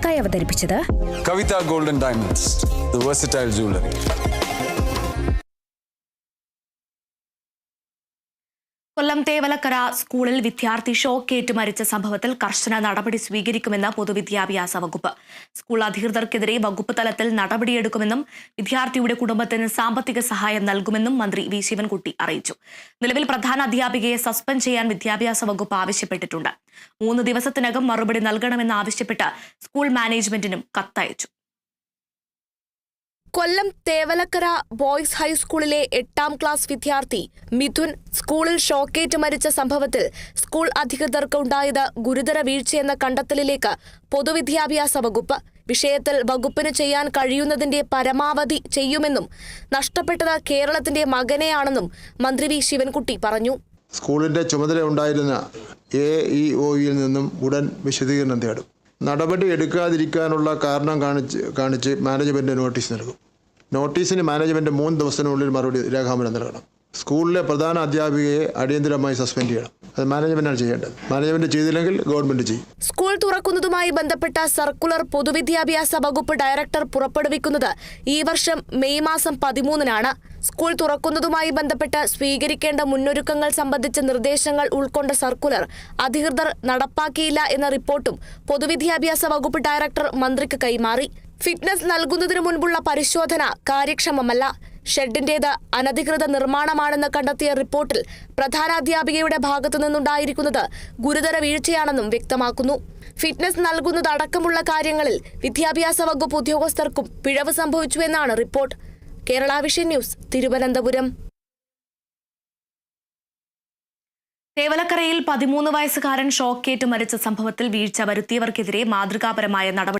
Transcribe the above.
നിങ്ങൾക്കായി അവതരിപ്പിച്ചത് Kavitha golden diamonds, the versatile jewelry. Kollam Thevalakkara സ്കൂളിൽ വിദ്യാർത്ഥി ഷോക്കേറ്റ് മരിച്ച സംഭവത്തിൽ കർശന നടപടി സ്വീകരിക്കുമെന്ന് പൊതുവിദ്യാഭ്യാസ വകുപ്പ്. സ്കൂൾ അധികൃതർക്കെതിരെ വകുപ്പ് തലത്തിൽ നടപടിയെടുക്കുമെന്നും വിദ്യാർത്ഥിയുടെ കുടുംബത്തിന് സാമ്പത്തിക സഹായം നൽകുമെന്നും മന്ത്രി വി ശിവൻകുട്ടി അറിയിച്ചു. നിലവിൽ പ്രധാന അധ്യാപികയെ സസ്പെൻഡ് ചെയ്യാൻ വിദ്യാഭ്യാസ വകുപ്പ് ആവശ്യപ്പെട്ടിട്ടുണ്ട്. 3 ദിവസത്തിനകം മറുപടി നൽകണമെന്നാവശ്യപ്പെട്ട് സ്കൂൾ മാനേജ്മെന്റിനും കത്തയച്ചു. കൊല്ലം തേവലക്കര ബോയ്സ് ഹൈസ്കൂളിലെ 8ാം ക്ലാസ് വിദ്യാർത്ഥി മിഥുൻ സ്കൂളിൽ ഷോക്കേറ്റ് മരിച്ച സംഭവത്തിൽ സ്കൂൾ അധികൃതർക്ക് ഉണ്ടായത് ഗുരുതര വീഴ്ചയെന്ന കണ്ടെത്തലിലേക്ക് പൊതുവിദ്യാഭ്യാസ വകുപ്പ്. വിഷയത്തിൽ വകുപ്പിന് ചെയ്യാൻ കഴിയുന്നതിന്റെ പരമാവധി ചെയ്യുമെന്നും നഷ്ടപ്പെട്ടത് കേരളത്തിന്റെ മകനെയാണെന്നും മന്ത്രി വി ശിവൻകുട്ടി പറഞ്ഞു. സ്കൂളിന്റെ ചുമതല ഉണ്ടായിരുന്ന AEOയിൽ നിന്നും ഉടൻ വിശദീകരണം തേടും. നടപടി എടുക്കാതിരിക്കാനുള്ള കാരണം കാണിച്ച് മാനേജ്മെൻറ്റ് നോട്ടീസ് നൽകും. നോട്ടീസിന് മാനേജ്മെൻറ്റ് 3 ദിവസത്തിനുള്ളിൽ മറുപടി രേഖാമൂലം നൽകണം. സ്കൂളിലെ പ്രധാന അധ്യാപികയെ അടിയന്തരമായി സസ്പെൻഡ് ചെയ്യണം. അത് മാനേജ്മെന്റാണ് ചെയ്യേണ്ടത്. മാനേജ്മെന്റ് ചെയ്തില്ലെങ്കിൽ ഗവൺമെന്റ് ചെയ്യും. സ്കൂൾ തുറക്കുന്നതുമായി ബന്ധപ്പെട്ട സർക്കുലർ പൊതുവിദ്യാഭ്യാസ വകുപ്പ് ഡയറക്ടർ പുറപ്പെടുവിക്കുന്നത് ഈ വർഷം മെയ് മാസം 13-നാണ്. സ്കൂൾ തുറക്കുന്നതുമായി ബന്ധപ്പെട്ട് സ്വീകരിക്കേണ്ട മുന്നൊരുക്കങ്ങൾ സംബന്ധിച്ച നിർദ്ദേശങ്ങൾ ഉൾക്കൊണ്ട സർക്കുലർ അധികൃതർ നടപ്പാക്കിയില്ല എന്ന റിപ്പോർട്ടും പൊതുവിദ്യാഭ്യാസ വകുപ്പ് ഡയറക്ടർ മന്ത്രിക്ക് കൈമാറി. ഫിറ്റ്നസ് നൽകുന്നതിനു മുൻപുള്ള പരിശോധന കാര്യക്ഷമമല്ല, ഷെഡിന്റേത് അനധികൃത നിർമ്മാണമാണെന്ന് കണ്ടെത്തിയ റിപ്പോർട്ടിൽ പ്രധാനാധ്യാപികയുടെ ഭാഗത്തു നിന്നുണ്ടായിരിക്കുന്നത് ഗുരുതര വീഴ്ചയാണെന്നും വ്യക്തമാക്കുന്നു. ഫിറ്റ്നസ് നൽകുന്നതടക്കമുള്ള കാര്യങ്ങളിൽ വിദ്യാഭ്യാസ വകുപ്പ് ഉദ്യോഗസ്ഥർക്കും പിഴവ് സംഭവിച്ചുവെന്നാണ് report. Kerala vision news, Thiruvananthapuram. തേവലക്കരയിൽ 13 വയസ്സുകാരൻ ഷോക്കേറ്റ് മരിച്ച സംഭവത്തിൽ വീഴ്ച വരുത്തിയവർക്കെതിരെ മാതൃകാപരമായ നടപടി